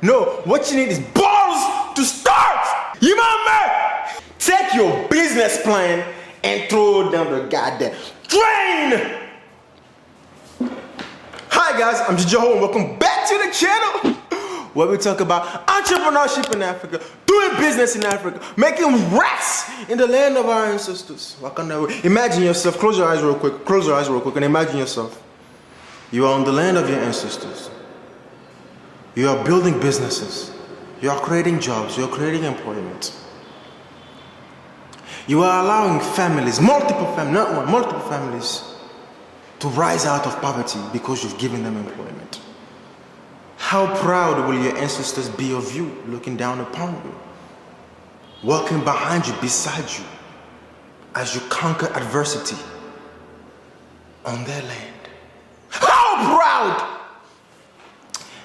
No, what you need is balls to start. You know me? Take your business plan and throw it down the goddamn drain. Hi guys, I'm Jojo and welcome back to the channel where we talk about entrepreneurship in Africa, doing business in Africa, making racks in the land of our ancestors. Imagine yourself, close your eyes real quick and imagine yourself. You are on the land of your ancestors. You are building businesses. You are creating jobs. You are creating employment. You are allowing families, multiple families, to rise out of poverty because you've given them employment. How proud will your ancestors be of you, looking down upon you, walking behind you, beside you, as you conquer adversity on their land? How proud!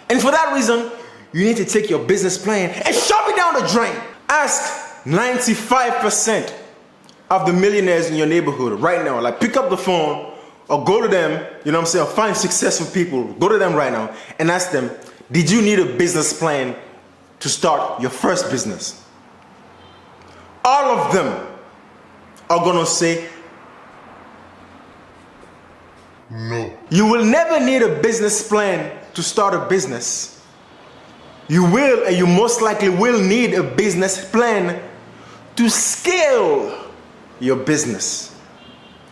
And for that reason, you need to take your business plan and shove it down the drain. Ask 95% of the millionaires in your neighborhood right now, like pick up the phone or go to them, you know what I'm saying, or find successful people, go to them right now and ask them, did you need a business plan to start your first business? All of them are gonna say, no. You will never need a business plan to start a business. You will, and you most likely will need a business plan to scale your business.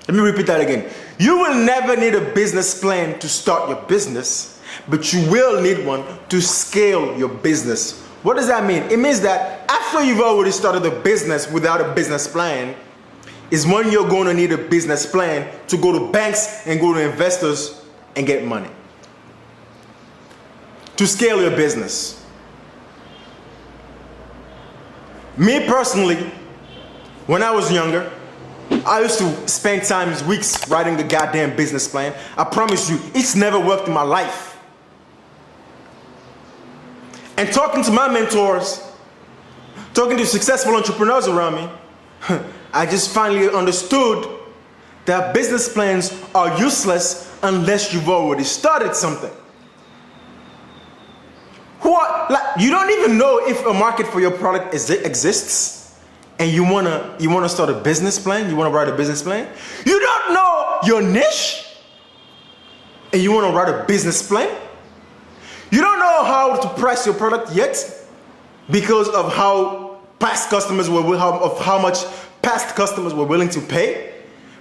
Let me repeat that again. You will never need a business plan to start your business, but you will need one to scale your business. What does that mean? It means that after you've already started a business without a business plan, is when you're going to need a business plan to go to banks and go to investors and get money to scale your business. Me personally, when I was younger, I used to spend weeks writing the goddamn business plan. I promise you, it's never worked in my life. And talking to my mentors, talking to successful entrepreneurs around me, I just finally understood that business plans are useless unless you've already started something. You don't even know if a market for your product exists, and you wanna start a business plan. You wanna write a business plan. You don't know your niche, and you wanna write a business plan. You don't know how to price your product yet, because of how past customers were, how much past customers were willing to pay,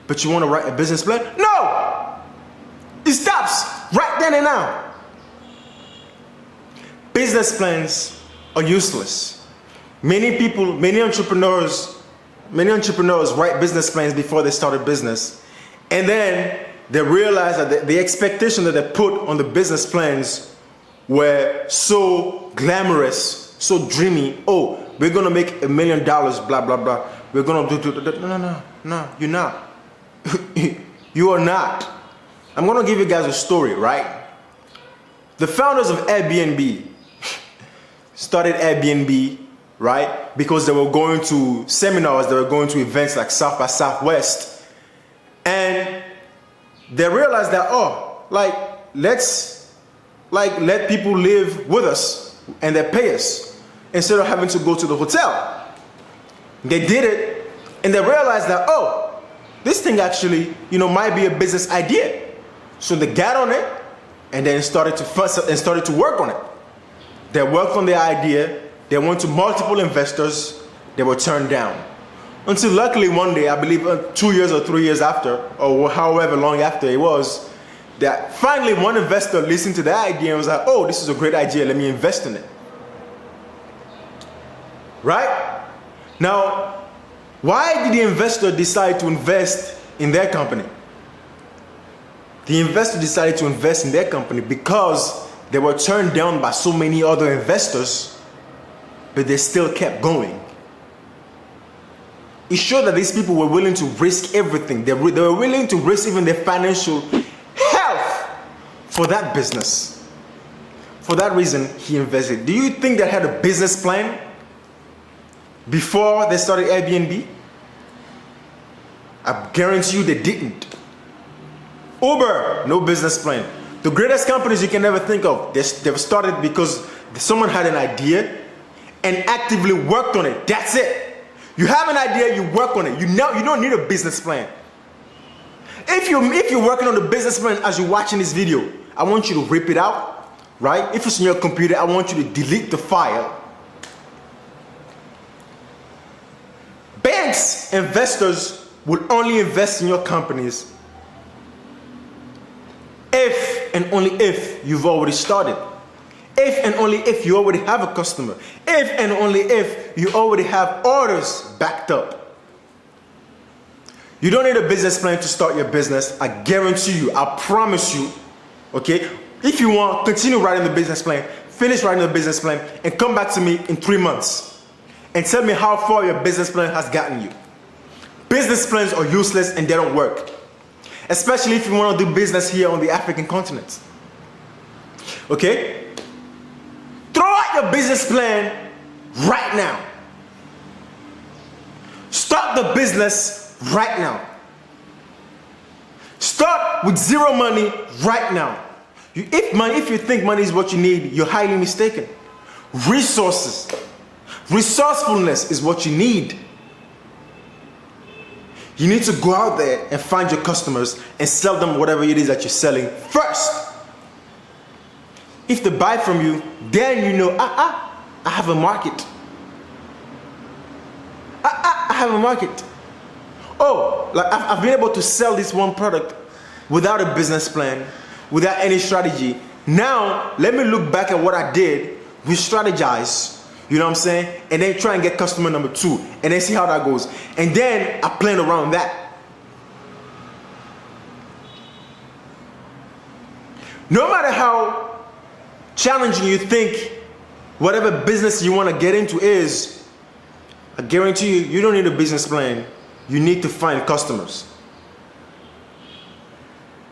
but you want to write a business plan? No! It stops right then and now. Business plans are useless. Many entrepreneurs write business plans before they start a business, and then they realize that the expectation that they put on the business plans were so glamorous, so dreamy. Oh, we're gonna make $1 million, blah blah blah. We're gonna do no, you're not. You are not. I'm gonna give you guys a story, right? The founders of Airbnb started Airbnb, right? Because they were going to seminars, they were going to events like South by Southwest, and they realized that let's let people live with us and they pay us instead of having to go to the hotel. They did it, and they realized that, this thing actually, might be a business idea. So they got on it, and then started to work on it. They worked on the idea. They went to multiple investors. They were turned down. Until luckily one day, I believe 2 years or 3 years after, or however long after it was, that finally one investor listened to the idea and was like, oh, this is a great idea. Let me invest in it. Right? Now, why did the investor decide to invest in their company? The investor decided to invest in their company because they were turned down by so many other investors, but they still kept going. It showed that these people were willing to risk everything. They were willing to risk even their financial health for that business. For that reason, he invested. Do you think they had a business plan before they started Airbnb? I guarantee you they didn't. Uber, no business plan. The greatest companies you can ever think of, they've started because Someone had an idea and actively worked on it. That's it. You have an idea, you work on it. You don't need a business plan. If you're working on the business plan as you're watching this video, I want you to rip it out, right? If it's on your computer, I want you to delete the file. Banks, investors will only invest in your companies if and only if you've already started. If and only if you already have a customer. If and only if you already have orders backed up. You don't need a business plan to start your business. I guarantee you, I promise you, okay? If you want, continue writing the business plan, finish writing the business plan, and come back to me in 3 months and tell me how far your business plan has gotten you. Business plans are useless and they don't work. Especially if you want to do business here on the African continent. Okay? Throw out your business plan right now. Start the business right now. Start with zero money right now. If you think money is what you need, you're highly mistaken. Resources, resourcefulness is what you need. You need to go out there and find your customers and sell them whatever it is that you're selling first. If they buy from you, then you know, I have a market. I have a market. Oh, like I've been able to sell this one product without a business plan, without any strategy. Now, let me look back at what I did. We strategize, you know what I'm saying? And then try and get customer number 2. And then see how that goes. And then I plan around that. No matter how challenging you think whatever business you want to get into is, I guarantee you, you don't need a business plan. You need to find customers.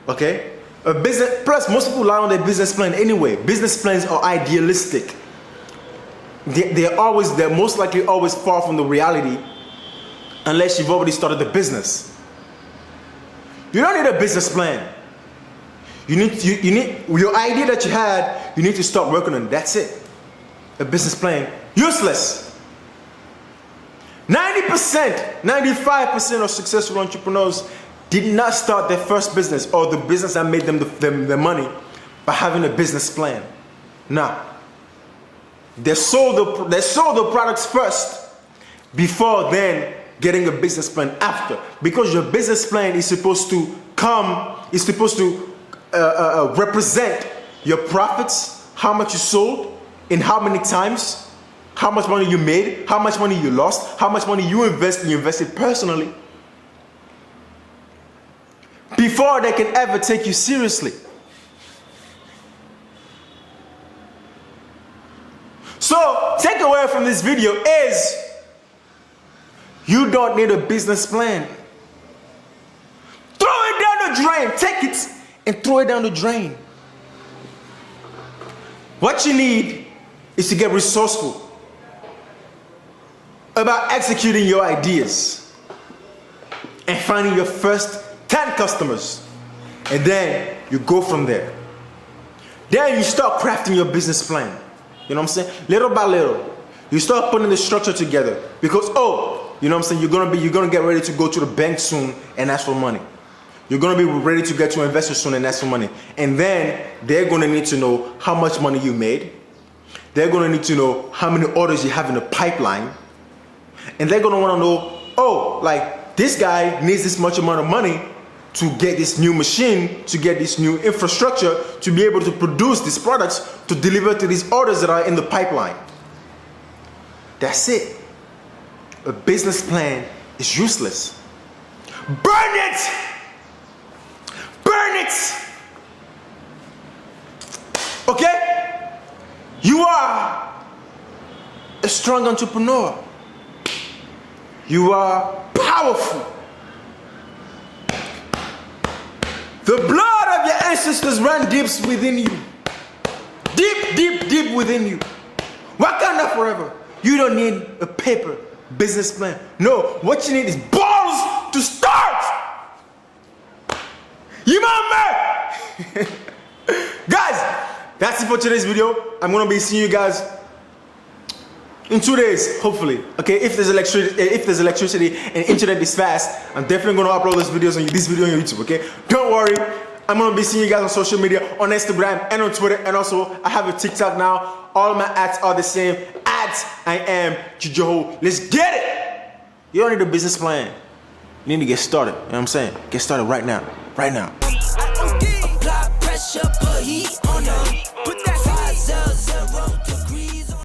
Okay? A business, plus most people rely on their business plan anyway. Business plans are idealistic. They're most likely always far from the reality unless you've already started the business. You don't need a business plan. You need your idea that you had, you need to start working on it. That's it. A business plan, useless. 90%, 95% of successful entrepreneurs did not start their first business or the business that made them the money by having a business plan. Nah. They sold the products first before then getting a business plan after. Because your business plan is supposed to represent your profits, how much you sold, in how many times, how much money you made, how much money you lost, how much money you invested personally, before they can ever take you seriously. So, takeaway from this video is, you don't need a business plan. Throw it down the drain. Take it and throw it down the drain. What you need is to get resourceful about executing your ideas and finding your first 10 customers, and then you go from there. Then you start crafting your business plan. You know what I'm saying? Little by little, you start putting the structure together because, oh, you know what I'm saying? You're gonna get ready to go to the bank soon and ask for money. You're gonna be ready to get to investors soon and ask for money, and then they're gonna need to know how much money you made. They're gonna need to know how many orders you have in the pipeline, and they're gonna want to know, oh, like this guy needs this much amount of money to get this new machine, to get this new infrastructure, to be able to produce these products, to deliver to these orders that are in the pipeline. That's it. A business plan is useless. Burn it! Burn it! Okay? You are a strong entrepreneur. You are powerful. The blood of your ancestors ran deep within you. Deep, deep, deep within you. Wakanda forever. You don't need a paper business plan. No, what you need is balls to start. You remember? Guys, That's it for today's video. I'm gonna be seeing you guys in 2 days, hopefully. Okay, if there's electricity and internet is fast, I'm definitely gonna upload this video on YouTube. Okay, don't worry. I'm gonna be seeing you guys on social media, on Instagram and on Twitter, and also I have a TikTok now. All my ads are the same. I am Jijoho. Let's get it. You don't need a business plan. You need to get started. You know what I'm saying? Get started right now. Right now. Apply pressure, put heat on them. Put that 500.